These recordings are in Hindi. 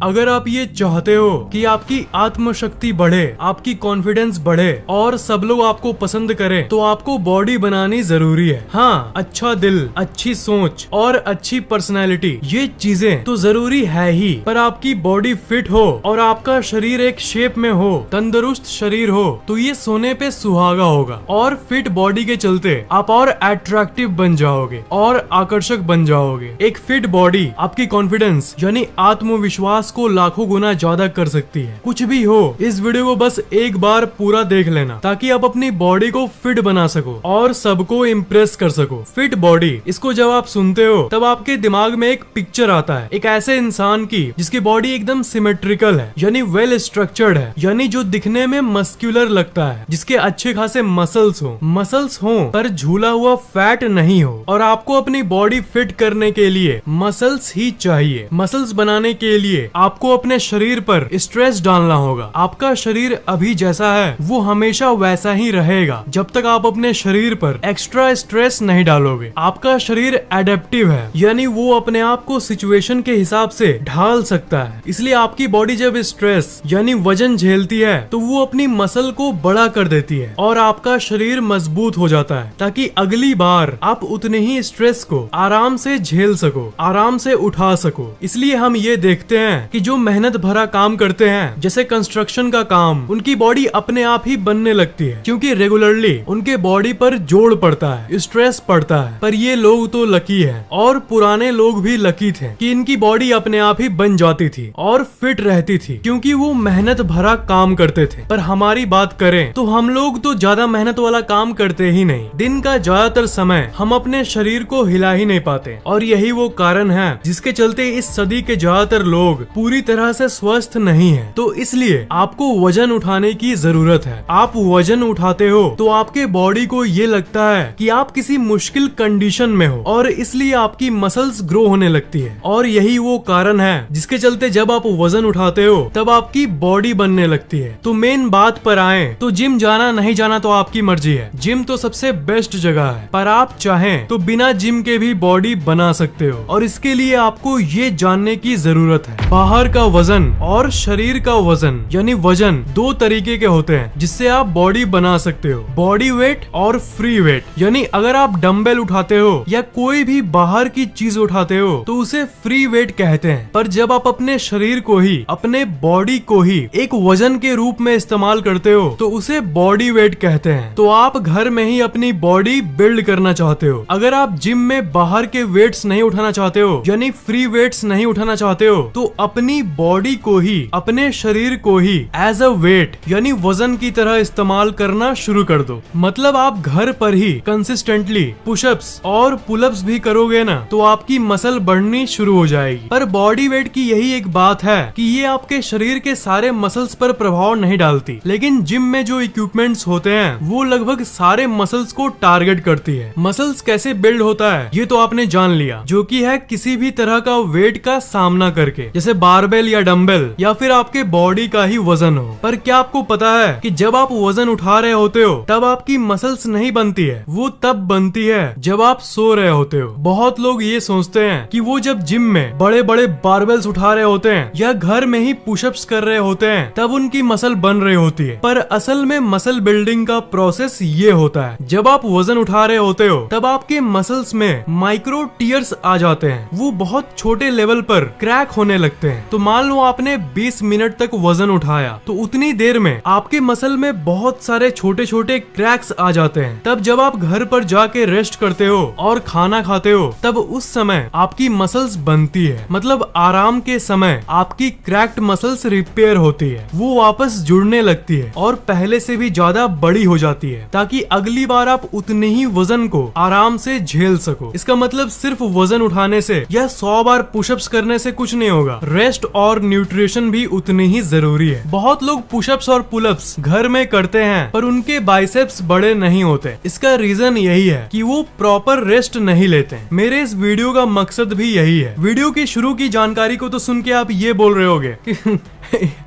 अगर आप ये चाहते हो कि आपकी आत्मशक्ति बढ़े, आपकी कॉन्फिडेंस बढ़े और सब लोग आपको पसंद करें, तो आपको बॉडी बनानी जरूरी है। हाँ, अच्छा दिल, अच्छी सोच और अच्छी पर्सनैलिटी, ये चीजें तो जरूरी है ही, पर आपकी बॉडी फिट हो और आपका शरीर एक शेप में हो, तंदुरुस्त शरीर हो, तो ये सोने पे सुहागा होगा। और फिट बॉडी के चलते आप और अट्रैक्टिव बन जाओगे और आकर्षक बन जाओगे। एक फिट बॉडी आपकी कॉन्फिडेंस यानी आत्मविश्वास को लाखों गुना ज्यादा कर सकती है। कुछ भी हो, इस वीडियो को बस एक बार पूरा देख लेना ताकि आप अपनी बॉडी को फिट बना सको और सबको इम्प्रेस कर सको। फिट बॉडी, इसको जब आप सुनते हो तब आपके दिमाग में एक पिक्चर आता है, एक ऐसे इंसान की जिसकी बॉडी एकदम सिमेट्रिकल है, यानी वेल स्ट्रक्चर्ड है, यानी जो दिखने में मस्कुलर लगता है, जिसके अच्छे खासे मसल्स हो पर झूला हुआ फैट नहीं हो। और आपको अपनी बॉडी फिट करने के लिए मसल्स ही चाहिए। मसल्स बनाने के लिए आपको अपने शरीर पर स्ट्रेस डालना होगा। आपका शरीर अभी जैसा है वो हमेशा वैसा ही रहेगा जब तक आप अपने शरीर पर एक्स्ट्रा स्ट्रेस नहीं डालोगे। आपका शरीर एडेप्टिव है, यानी वो अपने आप को सिचुएशन के हिसाब से ढाल सकता है। इसलिए आपकी बॉडी जब स्ट्रेस यानी वजन झेलती है तो वो अपनी मसल को बड़ा कर देती है और आपका शरीर मजबूत हो जाता है, ताकि अगली बार आप उतने ही स्ट्रेस को आराम से झेल सको, आराम से उठा सको। इसलिए हम ये देखते हैं कि जो मेहनत भरा काम करते हैं, जैसे कंस्ट्रक्शन का काम, उनकी बॉडी अपने आप ही बनने लगती है, क्योंकि रेगुलरली उनके बॉडी पर जोड़ पड़ता है, स्ट्रेस पड़ता है। पर ये लोग तो लकी है, और पुराने लोग भी लकी थे कि इनकी बॉडी अपने आप ही बन जाती थी और फिट रहती थी, क्योंकि वो मेहनत भरा काम करते थे। पर हमारी बात करें तो हम लोग तो ज्यादा मेहनत वाला काम करते ही नहीं। दिन का ज्यादातर समय हम अपने शरीर को हिला ही नहीं पाते, और यही वो कारण है जिसके चलते इस सदी के ज्यादातर लोग पूरी तरह से स्वस्थ नहीं है। तो इसलिए आपको वजन उठाने की जरूरत है। आप वजन उठाते हो तो आपके बॉडी को ये लगता है कि आप किसी मुश्किल कंडीशन में हो, और इसलिए आपकी मसल्स ग्रो होने लगती है। और यही वो कारण है जिसके चलते जब आप वजन उठाते हो तब आपकी बॉडी बनने लगती है। तो मेन बात पर आए तो जिम जाना नहीं जाना तो आपकी मर्जी है। जिम तो सबसे बेस्ट जगह है, पर आप चाहें तो बिना जिम के भी बॉडी बना सकते हो। और इसके लिए आपको ये जानने की जरूरत है, बाहर का वजन और शरीर का वजन, यानी वजन दो तरीके के होते हैं जिससे आप बॉडी बना सकते हो। बॉडी वेट और फ्री वेट, यानी अगर आप डंबल उठाते हो या कोई भी बाहर की चीज उठाते हो तो उसे फ्री वेट कहते हैं। पर जब आप अपने शरीर को ही, अपने बॉडी को ही एक वजन के रूप में इस्तेमाल करते हो तो उसे बॉडी वेट कहते हैं। तो आप घर में ही अपनी बॉडी बिल्ड करना चाहते हो। अगर आप जिम में बाहर के वेट्स नहीं उठाना चाहते हो, यानी फ्री वेट्स नहीं उठाना चाहते हो, तो अपनी बॉडी को ही, अपने शरीर को ही एज अ वेट यानी वजन की तरह इस्तेमाल करना शुरू कर दो। मतलब आप घर पर ही कंसिस्टेंटली पुशअप्स और पुलअप्स भी करोगे ना तो आपकी मसल बढ़नी शुरू हो जाएगी। पर बॉडी वेट की यही एक बात है कि ये आपके शरीर के सारे मसल्स पर प्रभाव नहीं डालती, लेकिन जिम में जो इक्विपमेंट्स होते हैं वो लगभग सारे मसल्स को टारगेट करती है। मसल्स कैसे बिल्ड होता है ये तो आपने जान लिया, जो कि है किसी भी तरह का वेट का सामना करके, जैसे बारबेल या डंबल या फिर आपके बॉडी का ही वजन हो। पर क्या आपको पता है कि जब आप वजन उठा रहे होते हो तब आपकी मसल्स नहीं बनती है, वो तब बनती है जब आप सो रहे होते हो। बहुत लोग ये सोचते हैं कि वो जब जिम में बड़े बड़े बारबेल्स उठा रहे होते हैं या घर में ही पुशअप्स कर रहे होते हैं तब उनकी मसल बन रही होती है, पर असल में मसल बिल्डिंग का प्रोसेस ये होता है, जब आप वजन उठा रहे होते हो तब आपके मसल्स में माइक्रो टीयर्स आ जाते हैं, वो बहुत छोटे लेवल पर क्रैक होने लगते हैं। तो मान लो आपने 20 मिनट तक वजन उठाया तो उतनी देर में आपके मसल में बहुत सारे छोटे छोटे क्रैक्स आ जाते हैं। तब जब आप घर पर जाके रेस्ट करते हो और खाना खाते हो तब उस समय आपकी मसल्स बनती है, मतलब आराम के समय आपकी क्रैक्ड मसल्स रिपेयर होती है, वो वापस जुड़ने लगती है और पहले से भी ज्यादा बड़ी हो जाती है, ताकि अगली बार आप उतने ही वजन को आराम से झेल सको। इसका मतलब सिर्फ वजन उठाने से या 100 बार पुशअप्स करने से कुछ नहीं होगा, रेस्ट और न्यूट्रिशन भी उतनी ही जरूरी है। बहुत लोग पुशअप्स और पुलअप्स घर में करते हैं पर उनके बाइसेप्स बड़े नहीं होते। इसका रीजन यही है कि वो प्रॉपर रेस्ट नहीं लेते हैं। मेरे इस वीडियो का मकसद भी यही है। वीडियो की शुरू की जानकारी को तो सुन के आप ये बोल रहे होगे कि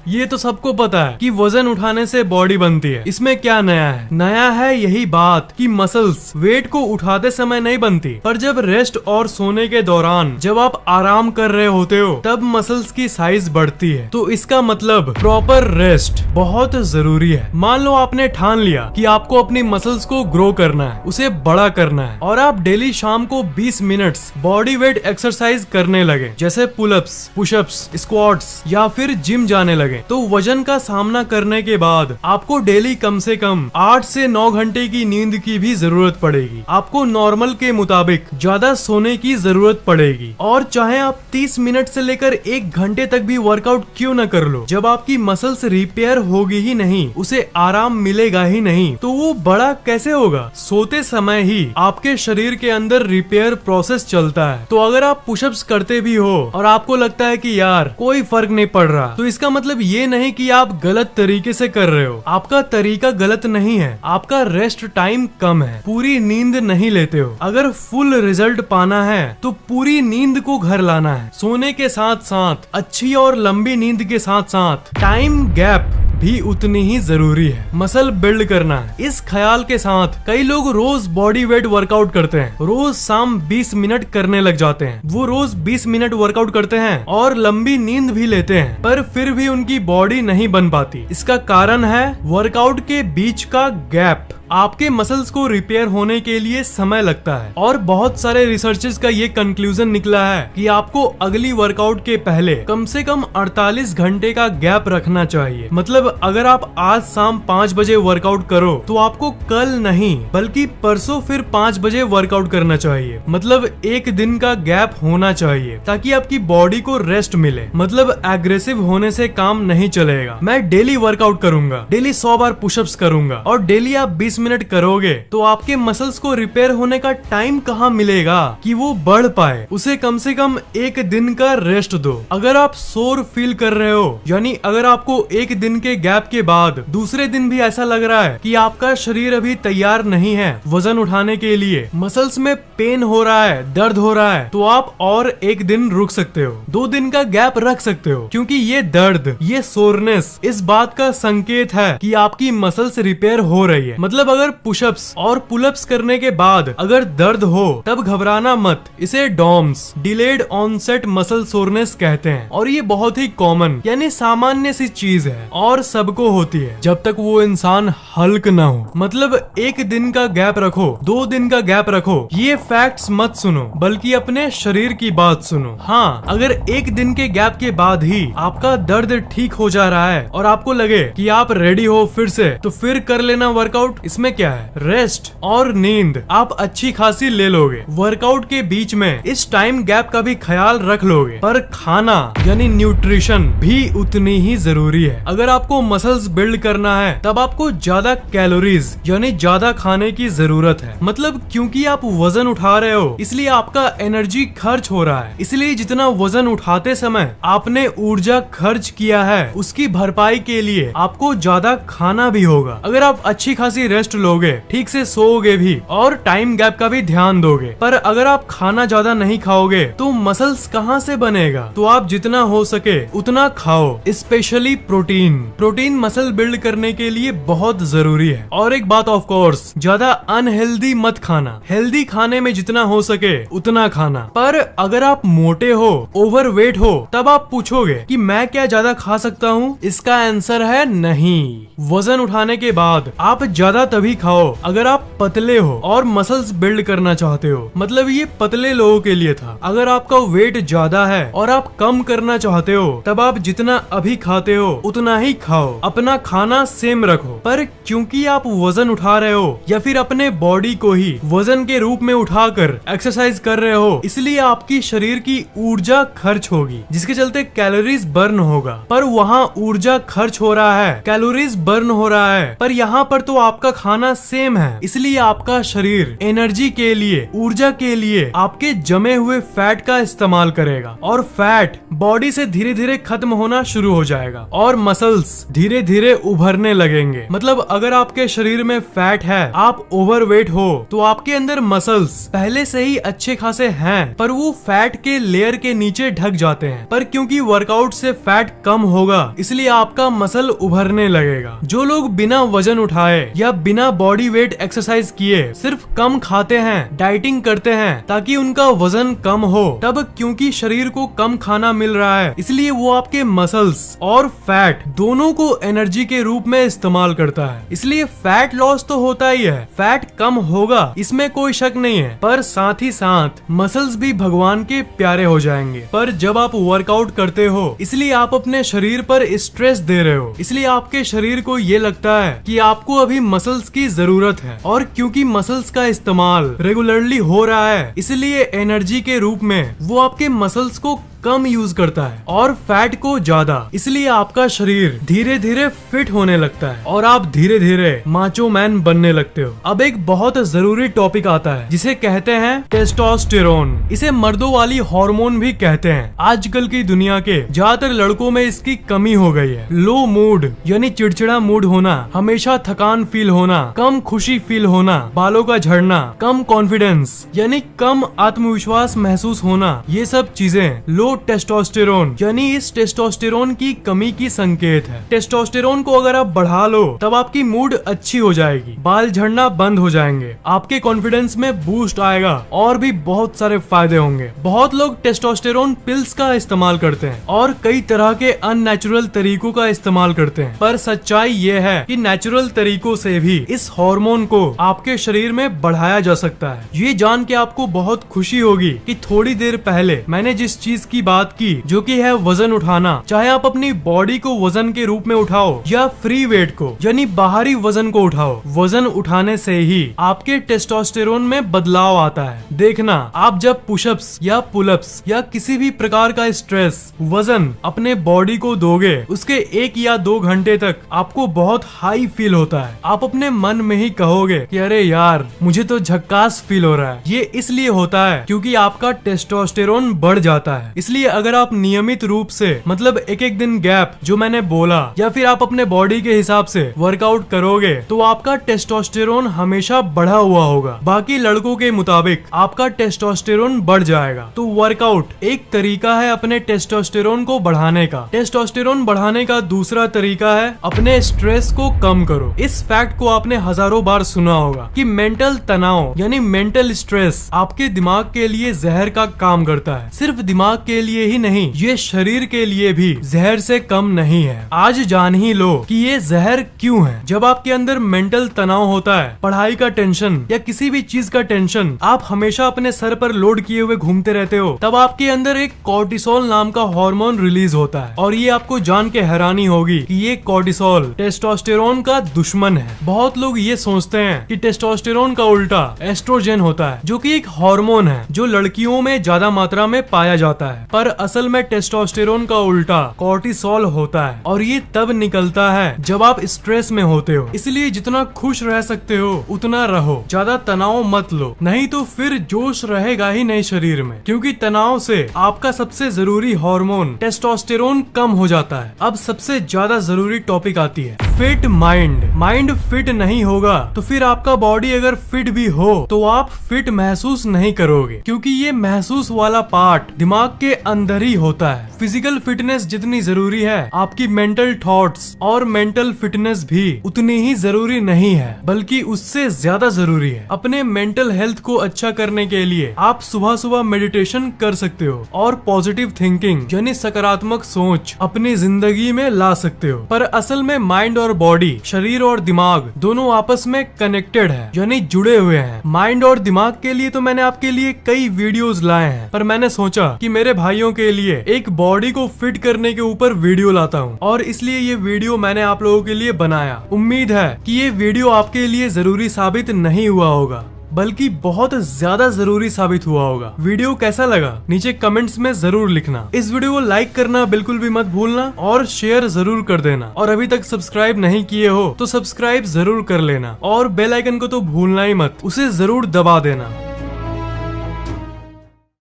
ये तो सबको पता है कि वजन उठाने से बॉडी बनती है, इसमें क्या नया है? नया है यही बात कि मसल्स वेट को उठाते समय नहीं बनती, पर जब रेस्ट और सोने के दौरान जब आप आराम कर रहे होते हो तब मसल्स की साइज बढ़ती है। तो इसका मतलब प्रॉपर रेस्ट बहुत जरूरी है। मान लो आपने ठान लिया कि आपको अपनी मसल्स को ग्रो करना है, उसे बड़ा करना है, और आप डेली शाम को 20 मिनट्स बॉडी वेट एक्सरसाइज करने लगे, जैसे पुलअप्स, पुशअप्स, स्क्वाट्स या फिर जिम जाने लगे, तो वजन का सामना करने के बाद आपको डेली कम से कम 8 से 9 घंटे की नींद की भी जरूरत पड़ेगी। आपको नॉर्मल के मुताबिक ज्यादा सोने की जरूरत पड़ेगी, और चाहे आप 30 मिनट से लेकर 1 घंटे तक भी वर्कआउट क्यों न कर लो, जब आपकी मसल्स रिपेयर होगी ही नहीं, उसे आराम मिलेगा ही नहीं, तो वो बड़ा कैसे होगा? सोते समय ही आपके शरीर के अंदर रिपेयर प्रोसेस चलता है। तो अगर आप पुशअप्स करते भी हो और आपको लगता है कि यार कोई फर्क नहीं पड़ रहा, तो इसका मतलब ये नहीं कि आप गलत तरीके से कर रहे हो। आपका तरीका गलत नहीं है, आपका रेस्ट टाइम कम है, पूरी नींद नहीं लेते हो। अगर फुल रिजल्ट पाना है तो पूरी नींद को घर लाना है। सोने के साथ साथ अच्छी और लंबी नींद के साथ साथ टाइम गैप भी उतनी ही जरूरी है। मसल बिल्ड करना है, इस ख्याल के साथ कई लोग रोज बॉडी वेट वर्कआउट करते हैं, रोज शाम 20 मिनट करने लग जाते हैं। वो रोज 20 मिनट वर्कआउट करते हैं और लंबी नींद भी लेते हैं, पर फिर भी उनकी बॉडी नहीं बन पाती। इसका कारण है वर्कआउट के बीच का गैप। आपके मसल्स को रिपेयर होने के लिए समय लगता है, और बहुत सारे रिसर्चेस का ये कंक्लूजन निकला है कि आपको अगली वर्कआउट के पहले कम से कम 48 घंटे का गैप रखना चाहिए। मतलब अगर आप आज शाम 5 बजे वर्कआउट करो तो आपको कल नहीं बल्कि परसों फिर 5 बजे वर्कआउट करना चाहिए। मतलब 1 दिन का गैप होना चाहिए ताकि आपकी बॉडी को रेस्ट मिले। मतलब एग्रेसिव होने से काम नहीं चलेगा। मैं डेली वर्कआउट करूंगा, डेली 100 बार पुशअप्स करूंगा और डेली आप 20 मिनट करोगे तो आपके मसल्स को रिपेयर होने का टाइम कहाँ मिलेगा कि वो बढ़ पाए? उसे कम से कम 1 दिन का रेस्ट दो। अगर आप सोर फील कर रहे हो, यानी अगर आपको 1 दिन के गैप के बाद दूसरे दिन भी ऐसा लग रहा है कि आपका शरीर अभी तैयार नहीं है वजन उठाने के लिए, मसल्स में पेन हो रहा है, दर्द हो रहा है, तो आप और 1 दिन रुक सकते हो, 2 दिन का गैप रख सकते हो, क्योंकि ये दर्द, ये सोरनेस इस बात का संकेत है कि आपकी मसल्स रिपेयर हो रही है। मतलब अगर पुशअप्स और पुलअप्स करने के बाद अगर दर्द हो तब घबराना मत। इसे DOMS, delayed onset muscle soreness कहते हैं, और ये बहुत ही कॉमन यानी सामान्य सी चीज है और सबको होती है जब तक वो इंसान हल्क ना हो। मतलब 1 दिन का गैप रखो, 2 दिन का गैप रखो, ये फैक्ट्स मत सुनो बल्कि अपने शरीर की बात सुनो। हाँ, अगर 1 दिन के गैप के बाद ही आपका दर्द ठीक हो जा रहा है और आपको लगे कि आप रेडी हो फिर से, तो फिर कर लेना वर्कआउट। इसमें क्या है, रेस्ट और नींद आप अच्छी खासी ले लोगे। वर्कआउट के बीच में इस टाइम गैप का भी ख्याल रख लोगे, पर खाना यानी न्यूट्रिशन भी उतनी ही जरूरी है। अगर आपको मसल्स बिल्ड करना है तब आपको ज्यादा कैलोरीज यानी ज्यादा खाने की जरूरत है। मतलब क्योंकि आप वजन उठा रहे हो इसलिए आपका एनर्जी खर्च हो रहा है, इसलिए जितना वजन उठाते समय आपने ऊर्जा खर्च किया है उसकी भरपाई के लिए आपको ज्यादा खाना भी होगा। अगर आप अच्छी खासी रेस्ट लोगे, ठीक से सोओगे भी और टाइम गैप का भी ध्यान दोगे, पर अगर आप खाना ज्यादा नहीं खाओगे तो मसल्स कहाँ से बनेगा? तो आप जितना हो सके उतना खाओ, specially protein. Protein muscle build करने के लिए बहुत जरूरी है। और एक बात ऑफ कोर्स, ज्यादा अनहेल्दी मत खाना, हेल्दी खाने में जितना हो सके उतना खाना। पर अगर आप मोटे हो, ओवरवेट हो, तब आप पूछोगे कि मैं क्या ज्यादा खा सकता हूँ? इसका आंसर है नहीं। वजन उठाने के बाद आप ज्यादा तभी खाओ अगर आप पतले हो और मसल्स बिल्ड करना चाहते हो। मतलब ये पतले लोगों के लिए था। अगर आपका वेट ज्यादा है और आप कम करना चाहते हो तब आप जितना अभी खाते हो उतना ही खाओ, अपना खाना सेम रखो। पर क्योंकि आप वजन उठा रहे हो या फिर अपने बॉडी को ही वजन के रूप में उठाकर एक्सरसाइज कर रहे हो, इसलिए आपकी शरीर की ऊर्जा खर्च होगी, जिसके चलते कैलोरीज बर्न होगा। पर वहाँ ऊर्जा खर्च हो रहा है, कैलोरीज बर्न हो रहा है, पर यहाँ पर तो आपका खाना सेम है, इसलिए आपका शरीर एनर्जी के लिए, ऊर्जा के लिए आपके जमे हुए फैट का इस्तेमाल करेगा और फैट बॉडी से धीरे धीरे खत्म होना शुरू हो जाएगा और मसल्स धीरे धीरे उभरने लगेंगे। मतलब अगर आपके शरीर में फैट है, आप ओवरवेट हो, तो आपके अंदर मसल्स पहले से ही अच्छे खासे हैं, पर वो फैट के लेयर के नीचे ढक जाते हैं। पर क्योंकि वर्कआउट से फैट कम होगा, इसलिए आपका मसल उभरने लगेगा। जो लोग बिना वजन उठाए या बिना बॉडी वेट एक्सरसाइज किए सिर्फ कम खाते हैं, डाइटिंग करते हैं ताकि उनका वजन कम हो, तब क्योंकि शरीर को कम खाना मिल रहा है, इसलिए वो आपके मसल्स और फैट दोनों को एनर्जी के रूप में इस्तेमाल करता है। इसलिए फैट लॉस तो होता ही है, फैट कम होगा, इसमें कोई शक नहीं है, पर साथ ही साथ मसल्स भी भगवान के प्यारे हो जाएंगे। पर जब आप वर्कआउट करते हो, इसलिए आप अपने शरीर पर स्ट्रेस दे रहे हो, इसलिए आपके शरीर को ये लगता है कि आपको अभी मसल्स की जरूरत है, और क्योंकि मसल्स का इस्तेमाल रेगुलरली हो रहा है, इसलिए एनर्जी के रूप में वो आपके मसल्स को कम यूज करता है और फैट को ज्यादा। इसलिए आपका शरीर धीरे धीरे फिट होने लगता है और आप धीरे धीरे माचो मैन बनने लगते हो। अब एक बहुत जरूरी टॉपिक आता है जिसे कहते हैं टेस्टोस्टेरोन। इसे मर्दों वाली हार्मोन भी कहते हैं। आजकल की दुनिया के ज्यादातर लड़कों में इसकी कमी हो गई है। लो मूड यानी चिड़चिड़ा मूड होना, हमेशा थकान फील होना, कम खुशी फील होना, बालों का झड़ना, कम कॉन्फिडेंस यानी कम आत्मविश्वास महसूस होना, ये सब चीजें लो टेस्टोस्टेरोन यानी इस टेस्टोस्टेरोन की कमी की संकेत है। टेस्टोस्टेरोन को अगर आप बढ़ा लो, तब आपकी मूड अच्छी हो जाएगी, बाल झड़ना बंद हो जाएंगे, आपके कॉन्फिडेंस में बूस्ट आएगा और भी बहुत सारे फायदे होंगे। बहुत लोग टेस्टोस्टेरोन पिल्स का इस्तेमाल करते हैं और कई तरह के अननेचुरल तरीकों का इस्तेमाल करते हैं, पर सच्चाई ये है कि नेचुरल तरीकों से भी इस हार्मोन को आपके शरीर में बढ़ाया जा सकता है। ये जान के आपको बहुत खुशी होगी कि थोड़ी देर पहले मैंने जिस चीज की बात की, जो कि है वजन उठाना, चाहे आप अपनी बॉडी को वजन के रूप में उठाओ या फ्री वेट को यानी बाहरी वजन को उठाओ, वजन उठाने से ही आपके टेस्टोस्टेरोन में बदलाव आता है। देखना, आप जब पुशअप्स या पुलअप्स या किसी भी प्रकार का स्ट्रेस वजन अपने बॉडी को दोगे, उसके 1 या 2 घंटे तक आपको बहुत हाई फील होता है। आप अपने मन में ही कहोगे कि अरे यार, मुझे तो झक्कास फील हो रहा है। ये इसलिए होता है क्योंकि आपका टेस्टोस्टेरोन बढ़ जाता है। इसलिए अगर आप नियमित रूप से, मतलब एक एक दिन गैप जो मैंने बोला, या फिर आप अपने बॉडी के हिसाब से वर्कआउट करोगे, तो आपका टेस्टोस्टेरोन हमेशा बढ़ा हुआ होगा। बाकी लड़कों के मुताबिक आपका टेस्टोस्टेरोन बढ़ जाएगा। तो वर्कआउट एक तरीका है अपने टेस्टोस्टेरोन को बढ़ाने का। टेस्टोस्टेरोन बढ़ाने का दूसरा तरीका है अपने स्ट्रेस को कम करो। इस फैक्ट को आपने हजारों बार सुना होगा कि मेंटल तनाव यानी मेंटल स्ट्रेस आपके दिमाग के लिए जहर का काम करता है। सिर्फ दिमाग के लिए ही नहीं, ये शरीर के लिए भी जहर से कम नहीं है। आज जान ही लो कि ये जहर क्यों है। जब आपके अंदर मेंटल तनाव होता है, पढ़ाई का टेंशन या किसी भी चीज का टेंशन आप हमेशा अपने सर पर लोड किए हुए घूमते रहते हो, तब आपके अंदर एक कॉर्टिसोल नाम का हार्मोन रिलीज होता है। और ये आपको जान के हैरानी होगी कि ये कॉर्टिसोल टेस्टोस्टेरोन का दुश्मन है। बहुत लोग ये सोचते हैं कि टेस्टोस्टेरोन का उल्टा एस्ट्रोजन होता है, जो कि एक हार्मोन है जो लड़कियों में ज्यादा मात्रा में पाया जाता है, पर असल में टेस्टोस्टेरोन का उल्टा कॉर्टिसोल होता है। और ये तब निकलता है जब आप स्ट्रेस में होते हो। इसलिए जितना खुश रह सकते हो उतना रहो, ज्यादा तनाव मत लो, नहीं तो फिर जोश रहेगा ही नहीं शरीर में। क्योंकि तनाव से आपका सबसे जरूरी हार्मोन टेस्टोस्टेरोन कम हो जाता है। अब सबसे ज्यादा जरूरी टॉपिक आती है फिट माइंड। माइंड फिट नहीं होगा तो फिर आपका बॉडी अगर फिट भी हो तो आप फिट महसूस नहीं करोगे, क्योंकि ये महसूस वाला पार्ट दिमाग के अंदर ही होता है। फिजिकल फिटनेस जितनी जरूरी है, आपकी मेंटल थॉट्स और मेंटल फिटनेस भी उतनी ही जरूरी नहीं है, बल्कि उससे ज्यादा जरूरी है। अपने मेंटल हेल्थ को अच्छा करने के लिए आप सुबह सुबह मेडिटेशन कर सकते हो और पॉजिटिव थिंकिंग यानी सकारात्मक सोच अपनी जिंदगी में ला सकते हो। पर असल में माइंड और बॉडी, शरीर और दिमाग दोनों आपस में कनेक्टेड है, यानी जुड़े हुए हैं। माइंड और दिमाग के लिए तो मैंने आपके लिए कई वीडियोस लाए हैं, पर मैंने सोचा कि मेरे भाइयों के लिए एक बॉडी को फिट करने के ऊपर वीडियो लाता हूँ, और इसलिए ये वीडियो मैंने आप लोगों के लिए बनाया। उम्मीद है कि ये वीडियो आपके लिए जरूरी साबित नहीं हुआ होगा। बल्कि बहुत ज्यादा जरूरी साबित हुआ होगा। वीडियो कैसा लगा नीचे कमेंट्स में जरूर लिखना। इस वीडियो को लाइक करना बिल्कुल भी मत भूलना और शेयर जरूर कर देना। और अभी तक सब्सक्राइब नहीं किए हो तो सब्सक्राइब जरूर कर लेना और बेल आइकन को तो भूलना ही मत, उसे जरूर दबा देना।